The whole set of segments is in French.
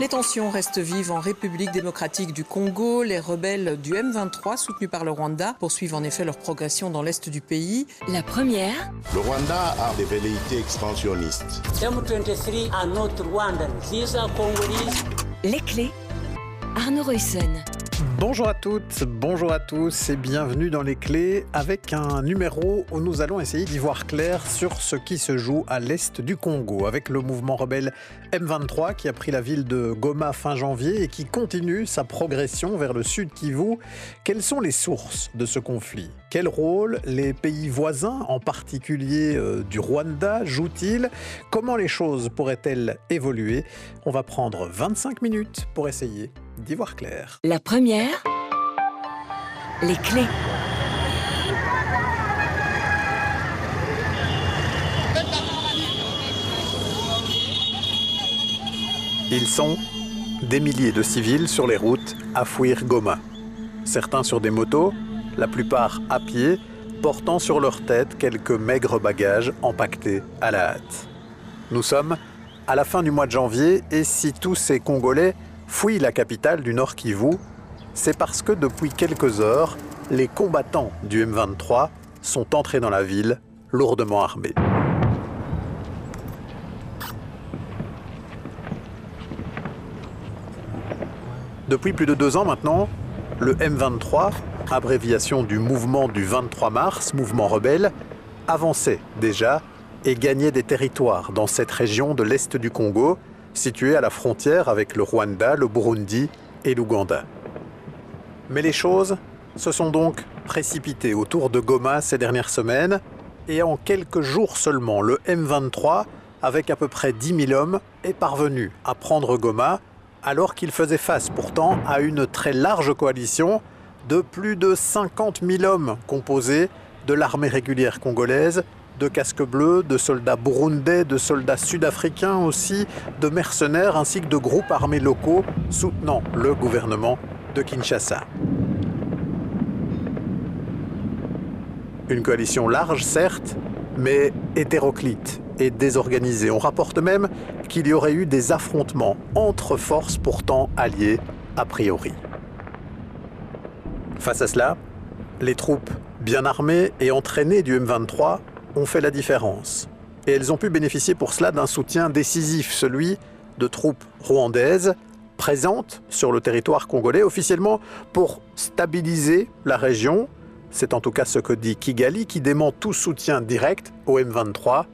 Les tensions restent vives en République démocratique du Congo. Les rebelles du M23, soutenus par le Rwanda, poursuivent en effet leur progression dans l'est du pays. La première. Le Rwanda a des velléités expansionnistes. M23 are not Rwandans. These are Congolese. Les clés. Arnaud Ruyssen. Bonjour à toutes, bonjour à tous et bienvenue dans Les Clés avec un numéro où nous allons essayer d'y voir clair sur ce qui se joue à l'est du Congo avec le mouvement rebelle M23 qui a pris la ville de Goma fin janvier et qui continue sa progression vers le sud Kivu. Quelles sont les sources de ce conflit ? Quel rôle les pays voisins, en particulier du Rwanda, jouent-ils ? Comment les choses pourraient-elles évoluer ? On va prendre 25 minutes pour essayer d'y voir clair. La première, les clés. Ils sont des milliers de civils sur les routes à fuir Goma. Certains sur des motos, la plupart à pied, portant sur leur tête quelques maigres bagages empaquetés à la hâte. Nous sommes à la fin du mois de janvier et si tous ces Congolais fuient la capitale du Nord Kivu, c'est parce que depuis quelques heures, les combattants du M23 sont entrés dans la ville lourdement armés. Depuis plus de 2 ans maintenant, le M23, abréviation du mouvement du 23 mars, mouvement rebelle, avançait déjà et gagnait des territoires dans cette région de l'est du Congo, située à la frontière avec le Rwanda, le Burundi et l'Ouganda. Mais les choses se sont donc précipitées autour de Goma ces dernières semaines et en quelques jours seulement, le M23, avec à peu près 10 000 hommes, est parvenu à prendre Goma alors qu'il faisait face pourtant à une très large coalition de plus de 50 000 hommes composés de l'armée régulière congolaise, de casques bleus, de soldats burundais, de soldats sud-africains aussi, de mercenaires ainsi que de groupes armés locaux soutenant le gouvernement de Kinshasa. Une coalition large, certes, mais hétéroclite et désorganisée. On rapporte même qu'il y aurait eu des affrontements entre forces pourtant alliées a priori. Face à cela, les troupes bien armées et entraînées du M23 ont fait la différence. Et elles ont pu bénéficier pour cela d'un soutien décisif, celui de troupes rwandaises présentes sur le territoire congolais officiellement pour stabiliser la région. C'est en tout cas ce que dit Kigali qui dément tout soutien direct au M23.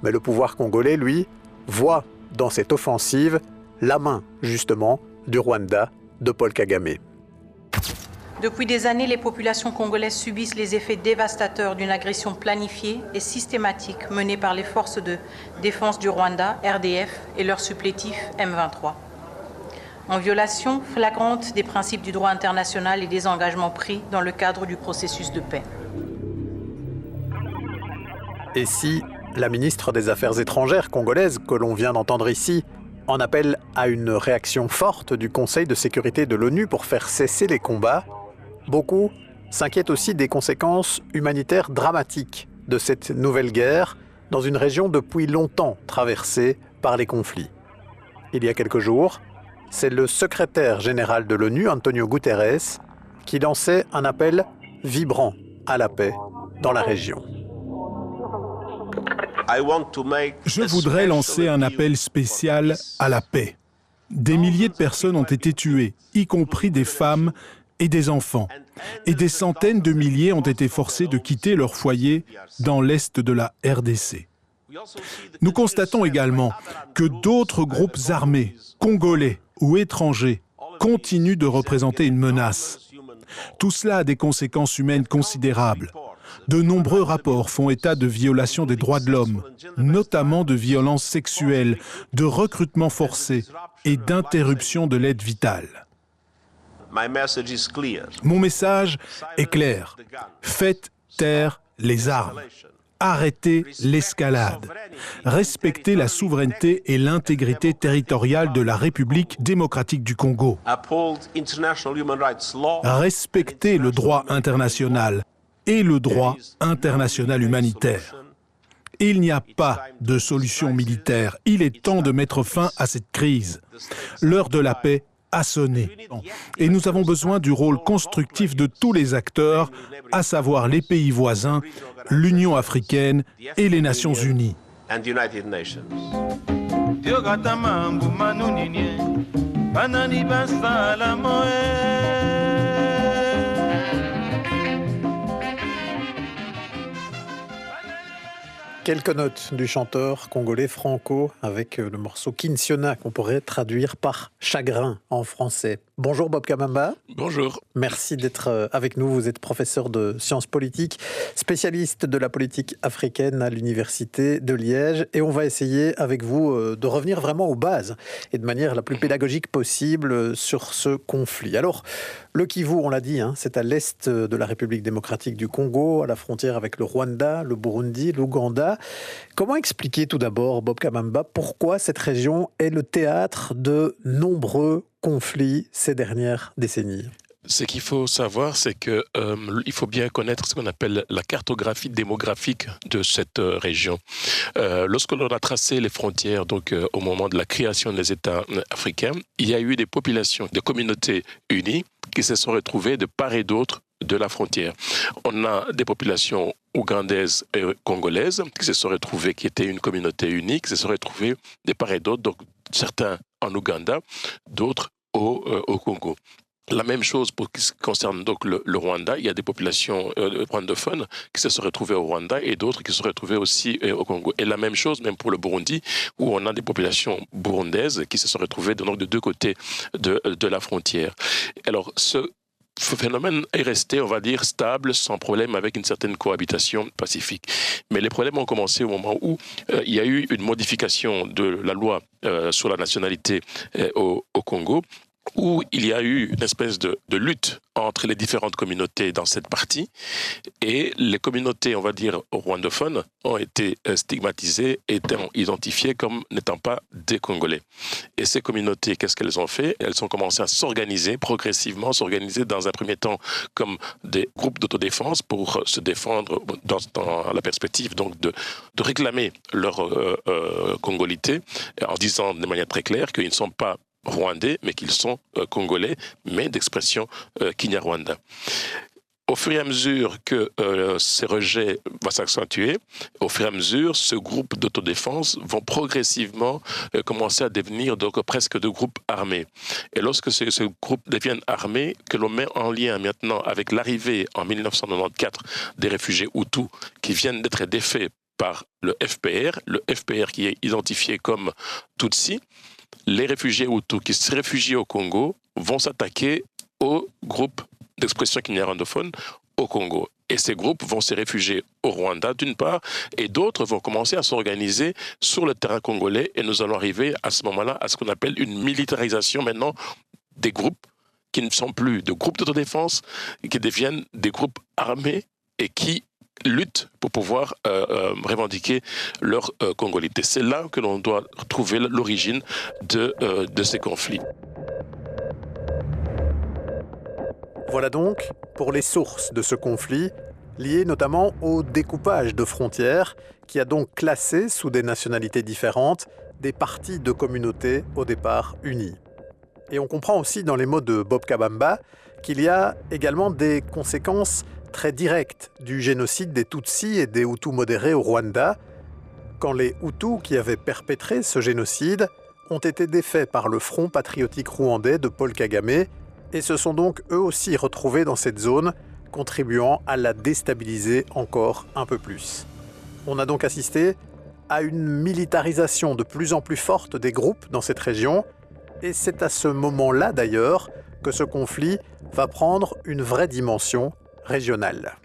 Mais le pouvoir congolais, lui, voit dans cette offensive la main, justement, du Rwanda de Paul Kagame. Depuis des années, les populations congolaises subissent les effets dévastateurs d'une agression planifiée et systématique menée par les forces de défense du Rwanda, RDF, et leur supplétif M23. En violation flagrante des principes du droit international et des engagements pris dans le cadre du processus de paix. Et si la ministre des Affaires étrangères congolaise, que l'on vient d'entendre ici, en appelle à une réaction forte du Conseil de sécurité de l'ONU pour faire cesser les combats, beaucoup s'inquiètent aussi des conséquences humanitaires dramatiques de cette nouvelle guerre dans une région depuis longtemps traversée par les conflits. Il y a quelques jours, c'est le secrétaire général de l'ONU, Antonio Guterres, qui lançait un appel vibrant à la paix dans la région. Je voudrais lancer un appel spécial à la paix. Des milliers de personnes ont été tuées, y compris des femmes et des enfants. Et des centaines de milliers ont été forcés de quitter leur foyer dans l'est de la RDC. Nous constatons également que d'autres groupes armés, congolais ou étrangers, continuent de représenter une menace. Tout cela a des conséquences humaines considérables. De nombreux rapports font état de violations des droits de l'homme, notamment de violences sexuelles, de recrutement forcé et d'interruption de l'aide vitale. Mon message est clair. Faites taire les armes. Arrêtez l'escalade. Respectez la souveraineté et l'intégrité territoriale de la République démocratique du Congo. Respectez le droit international et le droit international humanitaire. Et il n'y a pas de solution militaire. Il est temps de mettre fin à cette crise. L'heure de la paix a sonné. Et nous avons besoin du rôle constructif de tous les acteurs, à savoir les pays voisins, l'Union africaine et les Nations unies. Quelques notes du chanteur congolais Franco avec le morceau Kinsiona qu'on pourrait traduire par chagrin en français. Bonjour Bob Kamamba. Bonjour. Merci d'être avec nous. Vous êtes professeur de sciences politiques, spécialiste de la politique africaine à l'Université de Liège. Et on va essayer avec vous de revenir vraiment aux bases et de manière la plus pédagogique possible sur ce conflit. Alors, le Kivu, on l'a dit, c'est à l'est de la République démocratique du Congo, à la frontière avec le Rwanda, le Burundi, l'Ouganda. Comment expliquer tout d'abord, Bob Kamamba, pourquoi cette région est le théâtre de nombreux conflits ces dernières décennies? Ce qu'il faut savoir, c'est que il faut bien connaître ce qu'on appelle la cartographie démographique de cette région. Lorsque l'on a tracé les frontières, donc au moment de la création des États africains, il y a eu des populations, des communautés unies qui se sont retrouvées de part et d'autre de la frontière. On a des populations ougandaises et congolaises qui se sont retrouvées, qui étaient une communauté unique, qui se sont retrouvées de part et d'autre, donc certains en Ouganda, d'autres au Congo. La même chose pour ce qui concerne donc le Rwanda. Il y a des populations rwandophones qui se sont retrouvées au Rwanda et d'autres qui se sont retrouvées aussi au Congo. Et la même chose même pour le Burundi, où on a des populations burundaises qui se sont retrouvées donc de deux côtés de la frontière. Alors, ce phénomène est resté, on va dire, stable, sans problème, avec une certaine cohabitation pacifique. Mais les problèmes ont commencé au moment où il y a eu une modification de la loi sur la nationalité au Congo, où il y a eu une espèce de lutte entre les différentes communautés dans cette partie, et les communautés, on va dire, rwandophones ont été stigmatisées, étant identifiées comme n'étant pas des Congolais. Et ces communautés, qu'est-ce qu'elles ont fait? Elles ont commencé à s'organiser, progressivement s'organiser dans un premier temps comme des groupes d'autodéfense pour se défendre dans la perspective donc de réclamer leur congolité, en disant de manière très claire qu'ils ne sont pas rwandais, mais qu'ils sont congolais, mais d'expression Kinyarwanda. Au fur et à mesure que ces rejets vont s'accentuer, au fur et à mesure, ce groupe d'autodéfense vont progressivement commencer à devenir donc presque de groupes armés. Et lorsque ce groupe deviennent armés, que l'on met en lien maintenant avec l'arrivée en 1994 des réfugiés Hutus qui viennent d'être défaits par le FPR qui est identifié comme Tutsi, les réfugiés Hutus qui se réfugient au Congo vont s'attaquer aux groupes d'expression kinyarwandophone au Congo. Et ces groupes vont se réfugier au Rwanda d'une part, et d'autres vont commencer à s'organiser sur le terrain congolais, et nous allons arriver à ce moment-là à ce qu'on appelle une militarisation maintenant des groupes qui ne sont plus de groupes d'autodéfense, qui deviennent des groupes armés et qui luttent pour pouvoir revendiquer leur congolité. C'est là que l'on doit trouver l'origine de ces conflits. Voilà donc pour les sources de ce conflit, liées notamment au découpage de frontières, qui a donc classé sous des nationalités différentes des parties de communautés au départ unies. Et on comprend aussi dans les mots de Bob Kamamba qu'il y a également des conséquences très directes du génocide des Tutsis et des Hutus modérés au Rwanda, quand les Hutus qui avaient perpétré ce génocide ont été défaits par le Front patriotique rwandais de Paul Kagame et se sont donc eux aussi retrouvés dans cette zone, contribuant à la déstabiliser encore un peu plus. On a donc assisté à une militarisation de plus en plus forte des groupes dans cette région, et c'est à ce moment-là d'ailleurs que ce conflit va prendre une vraie dimension régionale.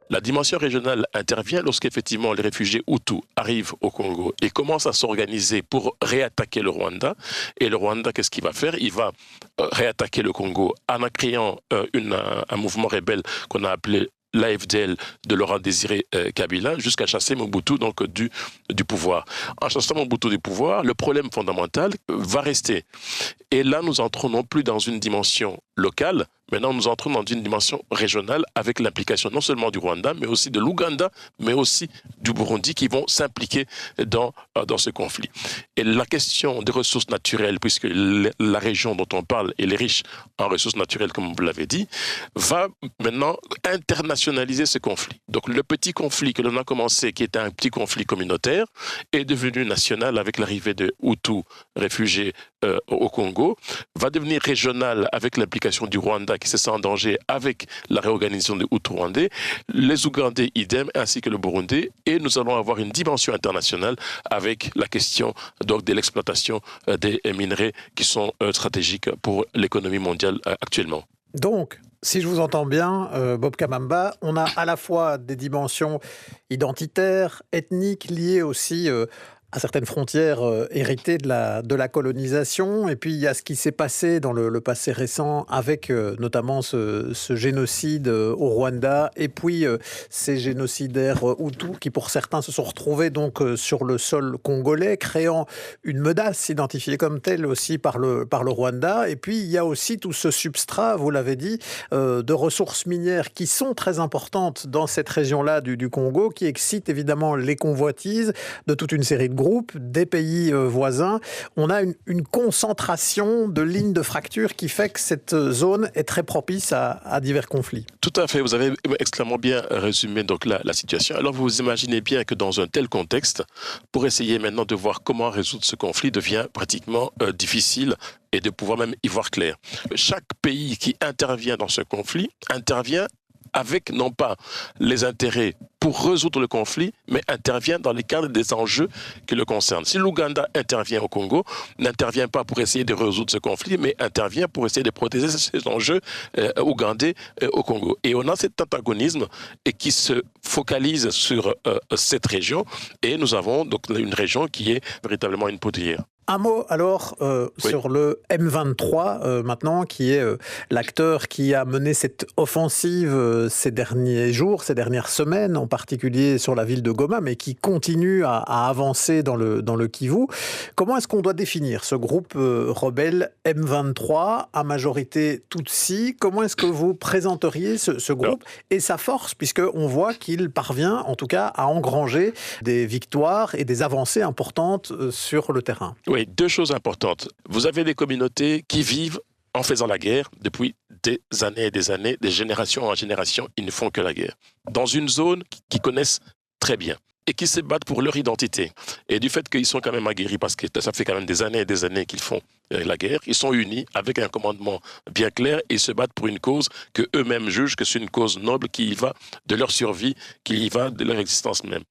La dimension régionale intervient lorsqu'effectivement les réfugiés Hutus arrivent au Congo et commencent à s'organiser pour réattaquer le Rwanda. Et le Rwanda, qu'est-ce qu'il va faire? Il va réattaquer le Congo en créant un mouvement rebelle qu'on a appelé l'AFDL de Laurent Désiré Kabila, jusqu'à chasser Mobutu donc du pouvoir. En chassant Mobutu du pouvoir, le problème fondamental va rester. Et là, nous entrons non plus dans une dimension locale, Maintenant, nous entrons dans une dimension régionale avec l'implication non seulement du Rwanda, mais aussi de l'Ouganda, mais aussi du Burundi qui vont s'impliquer dans ce conflit. Et la question des ressources naturelles, puisque la région dont on parle, elle est riche en ressources naturelles, comme vous l'avez dit, va maintenant internationaliser ce conflit. Donc le petit conflit que l'on a commencé, qui était un petit conflit communautaire, est devenu national avec l'arrivée de Hutus réfugiés au Congo, va devenir régional avec l'implication du Rwanda qui se sent en danger avec la réorganisation des Hutus rwandais, les Ougandais idem, ainsi que le Burundi, et nous allons avoir une dimension internationale avec la question donc de l'exploitation des minerais qui sont stratégiques pour l'économie mondiale actuellement. Donc, si je vous entends bien, Bob Kamamba, on a à la fois des dimensions identitaires, ethniques, liées aussi à certaines frontières héritées de la colonisation. Et puis, il y a ce qui s'est passé dans le passé récent avec notamment ce génocide au Rwanda et puis ces génocidaires Hutus qui, pour certains, se sont retrouvés donc sur le sol congolais, créant une menace identifiée comme telle aussi par le Rwanda. Et puis, il y a aussi tout ce substrat, vous l'avez dit, de ressources minières qui sont très importantes dans cette région-là du Congo, qui excite évidemment les convoitises de toute une série de groupes, des pays voisins. On a une concentration de lignes de fracture qui fait que cette zone est très propice à divers conflits. Tout à fait, vous avez extrêmement bien résumé donc la situation. Alors vous imaginez bien que dans un tel contexte, pour essayer maintenant de voir comment résoudre ce conflit devient pratiquement difficile et de pouvoir même y voir clair. Chaque pays qui intervient dans ce conflit intervient avec non pas les intérêts pour résoudre le conflit, mais intervient dans le cadre des enjeux qui le concernent. Si l'Ouganda intervient au Congo, n'intervient pas pour essayer de résoudre ce conflit, mais intervient pour essayer de protéger ces enjeux ougandais au Congo. Et on a cet antagonisme qui se focalise sur cette région, et nous avons donc une région qui est véritablement une poudrière. Un mot alors sur le M23 maintenant, qui est l'acteur qui a mené cette offensive ces derniers jours, ces dernières semaines, en particulier sur la ville de Goma, mais qui continue à avancer dans le Kivu. Comment est-ce qu'on doit définir ce groupe rebelle M23 à majorité Tutsi? Comment est-ce que vous présenteriez ce groupe et sa force, puisqu'on voit qu'il parvient en tout cas à engranger des victoires et des avancées importantes sur le terrain? Oui, deux choses importantes. Vous avez des communautés qui vivent en faisant la guerre depuis des années et des années, de génération en génération, ils ne font que la guerre. Dans une zone qu'ils connaissent très bien et qui se battent pour leur identité. Et du fait qu'ils sont quand même aguerris, parce que ça fait quand même des années et des années qu'ils font la guerre, ils sont unis avec un commandement bien clair et ils se battent pour une cause que eux-mêmes jugent que c'est une cause noble qui y va de leur survie, qui y va de leur existence même.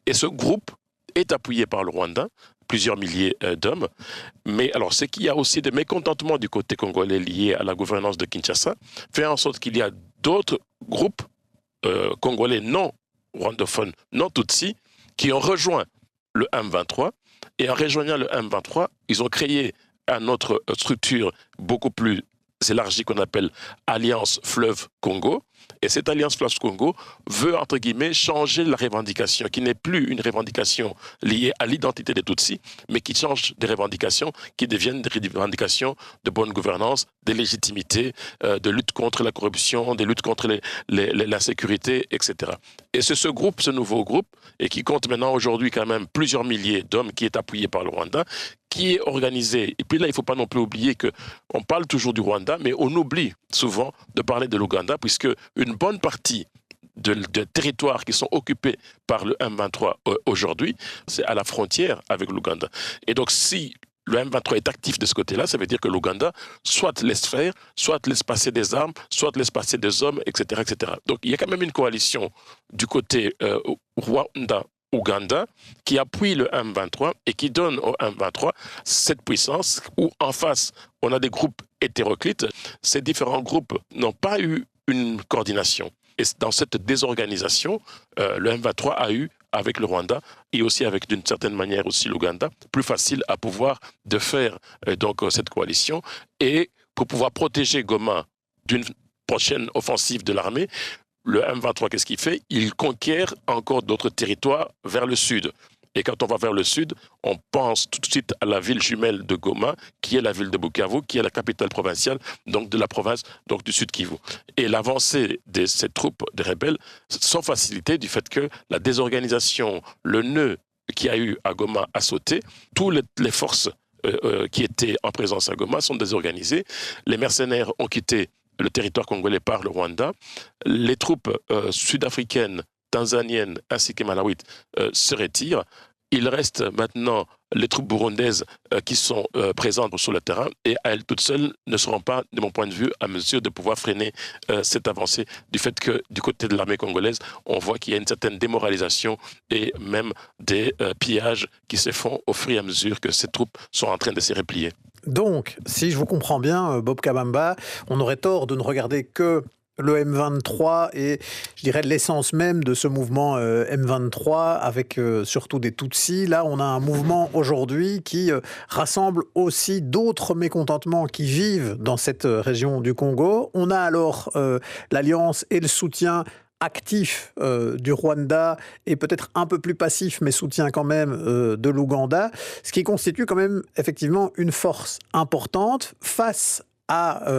Et ce groupe est appuyé par le Rwanda, plusieurs milliers d'hommes. Mais alors, ce qu'il y a aussi des mécontentements du côté congolais liés à la gouvernance de Kinshasa, fait en sorte qu'il y a d'autres groupes congolais non rwandophones, non tutsis, qui ont rejoint le M23. Et en rejoignant le M23, ils ont créé une autre structure beaucoup plus élargie qu'on appelle Alliance Fleuve Congo. Et cette Alliance Fleuve Congo veut, entre guillemets, changer la revendication, qui n'est plus une revendication liée à l'identité des Tutsis, mais qui change des revendications qui deviennent des revendications de bonne gouvernance, de légitimité, de lutte contre la corruption, de lutte contre l'insécurité, etc. Et c'est ce groupe, ce nouveau groupe, et qui compte maintenant aujourd'hui quand même plusieurs milliers d'hommes, qui est appuyé par le Rwanda, qui est organisé. Et puis là, il ne faut pas non plus oublier qu'on parle toujours du Rwanda, mais on oublie souvent de parler de l'Ouganda, puisque une bonne partie de territoires qui sont occupés par le M23 aujourd'hui, c'est à la frontière avec l'Ouganda. Et donc, si le M23 est actif de ce côté-là, ça veut dire que l'Ouganda soit laisse faire, soit laisse passer des armes, soit laisse passer des hommes, etc., etc. Donc, il y a quand même une coalition du côté Rwanda-Ouganda qui appuie le M23 et qui donne au M23 cette puissance où, en face, on a des groupes hétéroclites. Ces différents groupes n'ont pas eu une coordination. Et dans cette désorganisation, le M23 a eu, avec le Rwanda et aussi avec d'une certaine manière aussi l'Ouganda, plus facile à pouvoir de faire donc cette coalition. Et pour pouvoir protéger Goma d'une prochaine offensive de l'armée, le M23, qu'est-ce qu'il fait? Il conquiert encore d'autres territoires vers le sud. Et quand on va vers le sud, on pense tout de suite à la ville jumelle de Goma, qui est la ville de Bukavu, qui est la capitale provinciale, donc de la province donc du Sud Kivu. Et l'avancée de ces troupes de rebelles sont facilitées du fait que la désorganisation, le nœud qu'il y a eu à Goma a sauté, toutes les forces qui étaient en présence à Goma sont désorganisées. Les mercenaires ont quitté le territoire congolais par le Rwanda. Les troupes sud-africaines, tanzaniennes ainsi que malawites se retirent. Il reste maintenant les troupes burundaises qui sont présentes sur le terrain et à elles toutes seules ne seront pas, de mon point de vue, à mesure de pouvoir freiner cette avancée du fait que du côté de l'armée congolaise, on voit qu'il y a une certaine démoralisation et même des pillages qui se font au fur et à mesure que ces troupes sont en train de se replier. Donc, si je vous comprends bien, Bob Kabamba, on aurait tort de ne regarder que le M23 et, je dirais, l'essence même de ce mouvement M23 avec surtout des Tutsis. Là, on a un mouvement aujourd'hui qui rassemble aussi d'autres mécontentements qui vivent dans cette région du Congo. On a alors l'alliance et le soutien actif du Rwanda et peut-être un peu plus passif, mais soutien quand même de l'Ouganda, ce qui constitue quand même effectivement une force importante face à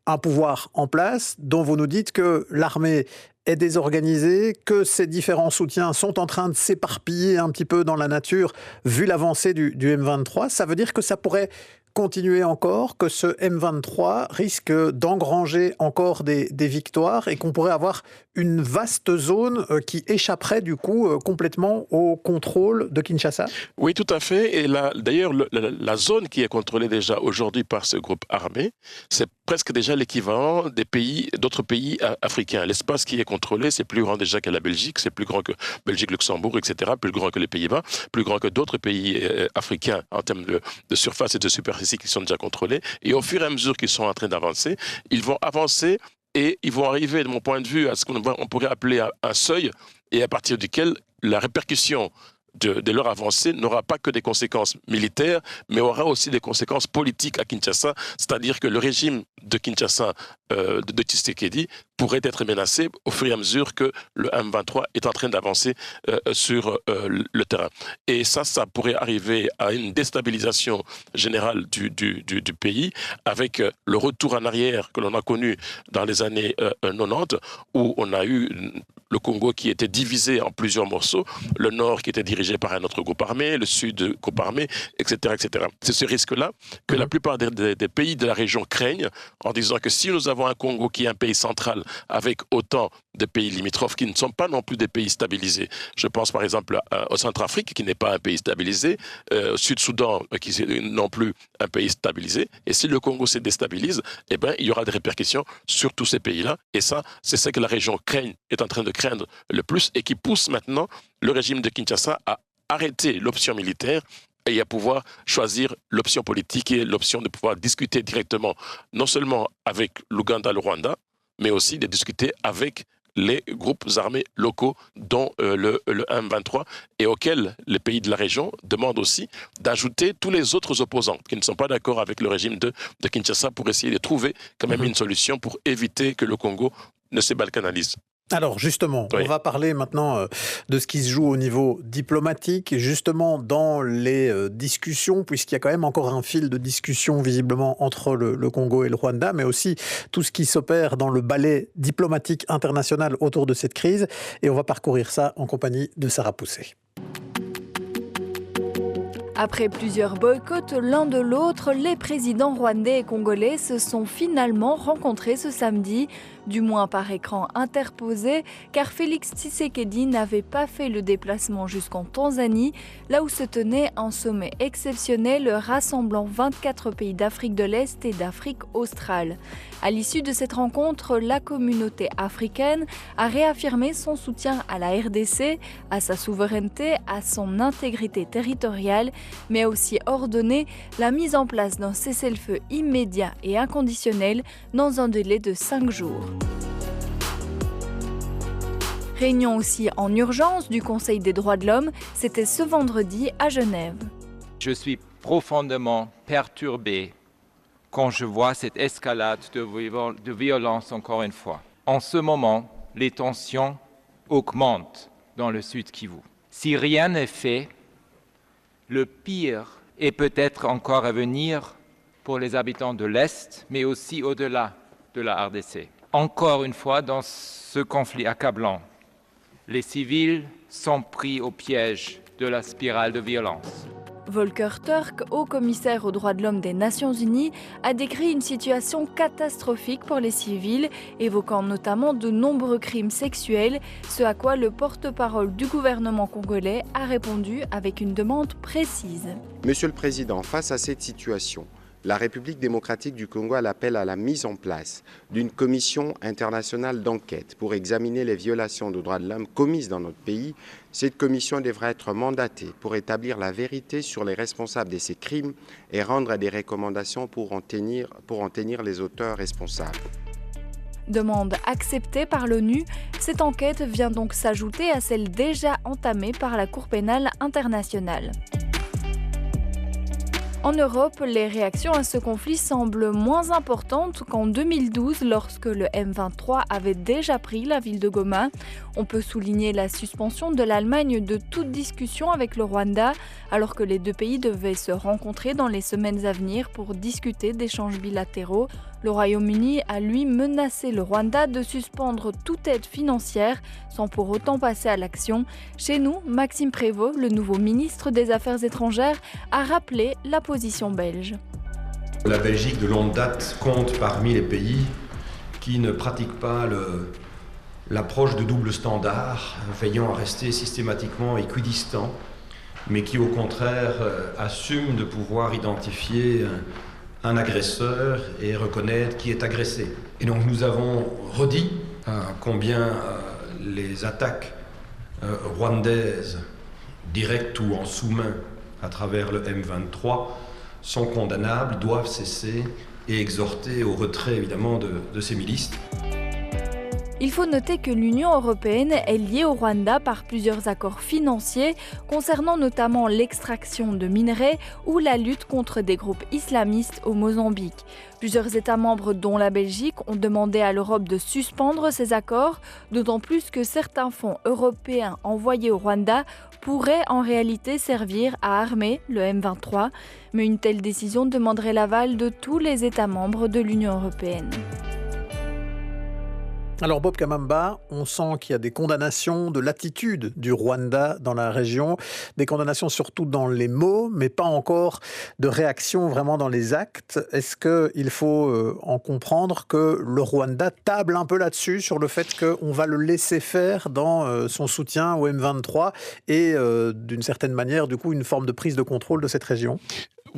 un pouvoir en place dont vous nous dites que l'armée est désorganisée, que ces différents soutiens sont en train de s'éparpiller un petit peu dans la nature vu l'avancée du M23. Ça veut dire que ça pourrait continuer encore, que ce M23 risque d'engranger encore des victoires et qu'on pourrait avoir une vaste zone qui échapperait du coup complètement au contrôle de Kinshasa? Oui, tout à fait. Et d'ailleurs, la zone qui est contrôlée déjà aujourd'hui par ce groupe armé, c'est presque déjà l'équivalent d'autres pays africains. L'espace qui est contrôlé, c'est plus grand déjà que la Belgique, c'est plus grand que Belgique, Luxembourg, etc., plus grand que les Pays-Bas, plus grand que d'autres pays africains en termes de surface et de superficie qui sont déjà contrôlés. Et au fur et à mesure qu'ils sont en train d'avancer, ils vont avancer et ils vont arriver, de mon point de vue, à ce qu'on pourrait appeler un seuil, et à partir duquel la répercussion de leur avancée n'aura pas que des conséquences militaires, mais aura aussi des conséquences politiques à Kinshasa, c'est-à-dire que le régime de Kinshasa, de Tshisekedi, pourrait être menacé au fur et à mesure que le M23 est en train d'avancer sur le terrain. Et ça pourrait arriver à une déstabilisation générale du pays, avec le retour en arrière que l'on a connu dans les années 90, où on a eu le Congo qui était divisé en plusieurs morceaux, le nord qui était dirigé par un autre groupe armé, le sud groupe armé, etc. etc. C'est ce risque-là que la plupart des pays de la région craignent, en disant que si nous avons un Congo qui est un pays central avec autant de pays limitrophes qui ne sont pas non plus des pays stabilisés. Je pense par exemple au Centrafrique qui n'est pas un pays stabilisé, au Sud-Soudan qui n'est non plus un pays stabilisé. Et si le Congo se déstabilise, eh ben, il y aura des répercussions sur tous ces pays-là. Et ça, c'est ce que la région est en train de craindre le plus et qui pousse maintenant le régime de Kinshasa à arrêter l'option militaire et à pouvoir choisir l'option politique et l'option de pouvoir discuter directement, non seulement avec l'Ouganda, le Rwanda, mais aussi de discuter avec les groupes armés locaux, dont le M23, et auxquels les pays de la région demandent aussi d'ajouter tous les autres opposants qui ne sont pas d'accord avec le régime de Kinshasa pour essayer de trouver quand même une solution pour éviter que le Congo ne se balkanalise. Alors justement, oui. On va parler maintenant de ce qui se joue au niveau diplomatique, justement dans les discussions, puisqu'il y a quand même encore un fil de discussion visiblement entre le Congo et le Rwanda, mais aussi tout ce qui s'opère dans le ballet diplomatique international autour de cette crise. Et on va parcourir ça en compagnie de Sarah Poussé. Après plusieurs boycotts l'un de l'autre, les présidents rwandais et congolais se sont finalement rencontrés ce samedi, du moins par écran interposé, car Félix Tshisekedi n'avait pas fait le déplacement jusqu'en Tanzanie, là où se tenait un sommet exceptionnel rassemblant 24 pays d'Afrique de l'Est et d'Afrique australe. À l'issue de cette rencontre, la communauté africaine a réaffirmé son soutien à la RDC, à sa souveraineté, à son intégrité territoriale, mais a aussi ordonné la mise en place d'un cessez-le-feu immédiat et inconditionnel dans un délai de 5 jours. Réunion aussi en urgence du Conseil des droits de l'homme, c'était ce vendredi à Genève. Je suis profondément perturbé quand je vois cette escalade de violence encore une fois. En ce moment, les tensions augmentent dans le Sud Kivu. Si rien n'est fait, Le pire est peut-être encore à venir pour les habitants de l'Est, mais aussi au-delà de la RDC. Encore une fois, dans ce conflit accablant, les civils sont pris au piège de la spirale de violence. Volker Turk, haut commissaire aux droits de l'homme des Nations Unies, a décrit une situation catastrophique pour les civils, évoquant notamment de nombreux crimes sexuels, ce à quoi le porte-parole du gouvernement congolais a répondu avec une demande précise. Monsieur le Président, face à cette situation, la République démocratique du Congo appelle à la mise en place d'une commission internationale d'enquête pour examiner les violations des droits de l'homme commises dans notre pays. Cette commission devra être mandatée pour établir la vérité sur les responsables de ces crimes et rendre des recommandations pour en tenir les auteurs responsables. Demande acceptée par l'ONU, cette enquête vient donc s'ajouter à celle déjà entamée par la Cour pénale internationale. En Europe, les réactions à ce conflit semblent moins importantes qu'en 2012 lorsque le M23 avait déjà pris la ville de Goma. On peut souligner la suspension de l'Allemagne de toute discussion avec le Rwanda alors que les deux pays devaient se rencontrer dans les semaines à venir pour discuter d'échanges bilatéraux. Le Royaume-Uni a lui menacé le Rwanda de suspendre toute aide financière sans pour autant passer à l'action. Chez nous, Maxime Prévost, le nouveau ministre des Affaires étrangères, a rappelé la position belge. La Belgique de longue date compte parmi les pays qui ne pratiquent pas l'approche de double standard, veillant à rester systématiquement équidistant, mais qui au contraire assument de pouvoir identifier un agresseur et reconnaître qui est agressé. Et donc nous avons redit combien les attaques rwandaises, directes ou en sous-main à travers le M23, sont condamnables, doivent cesser et exhorter au retrait évidemment de ces milices. Il faut noter que l'Union européenne est liée au Rwanda par plusieurs accords financiers concernant notamment l'extraction de minerais ou la lutte contre des groupes islamistes au Mozambique. Plusieurs États membres, dont la Belgique, ont demandé à l'Europe de suspendre ces accords, d'autant plus que certains fonds européens envoyés au Rwanda pourraient en réalité servir à armer le M23. Mais une telle décision demanderait l'aval de tous les États membres de l'Union européenne. Alors Bob Kamamba, on sent qu'il y a des condamnations de l'attitude du Rwanda dans la région, des condamnations surtout dans les mots, mais pas encore de réaction vraiment dans les actes. Est-ce qu'il faut en comprendre que le Rwanda table un peu là-dessus, sur le fait qu'on va le laisser faire dans son soutien au M23 et d'une certaine manière, du coup, une forme de prise de contrôle de cette région ?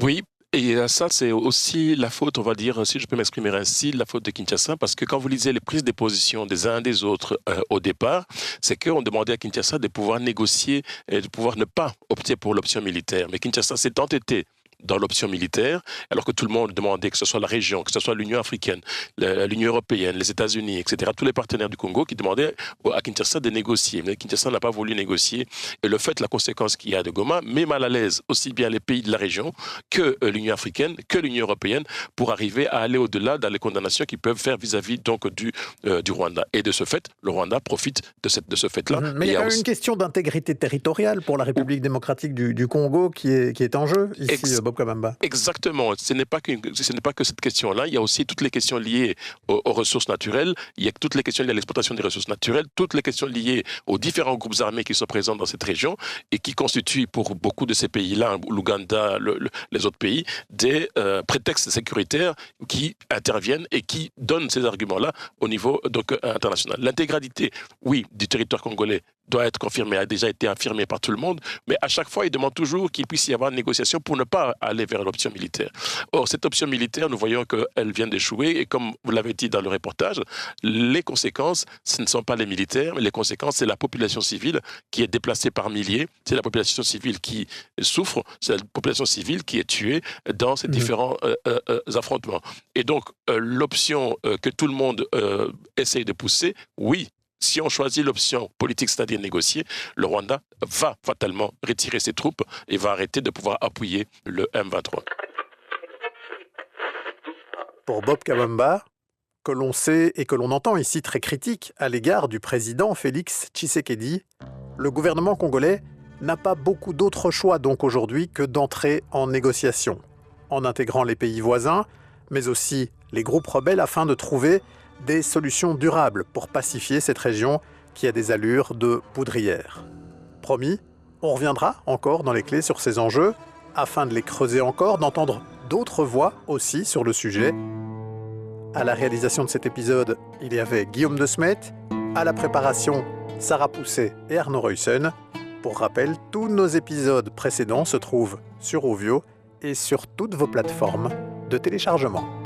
Oui. Et ça, c'est aussi la faute, on va dire, si je peux m'exprimer ainsi, la faute de Kinshasa, parce que quand vous lisez les prises de position des uns et des autres au départ, c'est qu'on demandait à Kinshasa de pouvoir négocier et de pouvoir ne pas opter pour l'option militaire. Mais Kinshasa s'est entêté dans l'option militaire, alors que tout le monde demandait que ce soit la région, que ce soit l'Union africaine, l'Union européenne, les États-Unis, etc., tous les partenaires du Congo qui demandaient à Kinshasa de négocier. Mais Kinshasa n'a pas voulu négocier. Et le fait, la conséquence qu'il y a de Goma, met mal à l'aise aussi bien les pays de la région que l'Union africaine, que l'Union européenne, pour arriver à aller au-delà dans les condamnations qu'ils peuvent faire vis-à-vis donc du Rwanda. Et de ce fait, le Rwanda profite de ce fait-là. Mais il y a quand même une question d'intégrité territoriale pour la République démocratique du Congo qui est en jeu ici, Bob Kamamba. Exactement. Ce n'est pas que cette question-là. Il y a aussi toutes les questions liées aux ressources naturelles. Il y a toutes les questions liées à l'exploitation des ressources naturelles, toutes les questions liées aux différents groupes armés qui sont présents dans cette région et qui constituent pour beaucoup de ces pays-là, l'Ouganda, les autres pays, des prétextes sécuritaires qui interviennent et qui donnent ces arguments-là au niveau donc, international. L'intégralité, oui, du territoire congolais doit être confirmée, a déjà été affirmée par tout le monde, mais à chaque fois, il demande toujours qu'il puisse y avoir une négociation pour ne pas aller vers l'option militaire. Or, cette option militaire, nous voyons qu'elle vient d'échouer, et comme vous l'avez dit dans le reportage, les conséquences, ce ne sont pas les militaires, mais les conséquences, c'est la population civile qui est déplacée par milliers, c'est la population civile qui souffre, c'est la population civile qui est tuée dans ces différents affrontements. Et donc, l'option que tout le monde essaye de pousser, oui, si on choisit l'option politique, c'est-à-dire négocier, le Rwanda va fatalement retirer ses troupes et va arrêter de pouvoir appuyer le M23. Pour Bob Kamamba, que l'on sait et que l'on entend ici très critique à l'égard du président Félix Tshisekedi, le gouvernement congolais n'a pas beaucoup d'autres choix donc aujourd'hui que d'entrer en négociation, en intégrant les pays voisins, mais aussi les groupes rebelles afin de trouver des solutions durables pour pacifier cette région qui a des allures de poudrière. Promis, on reviendra encore dans les clés sur ces enjeux, afin de les creuser encore, d'entendre d'autres voix aussi sur le sujet. À la réalisation de cet épisode, il y avait Guillaume de Smet, à la préparation, Sarah Pousset et Arnaud Ruyssen. Pour rappel, tous nos épisodes précédents se trouvent sur Ovio et sur toutes vos plateformes de téléchargement.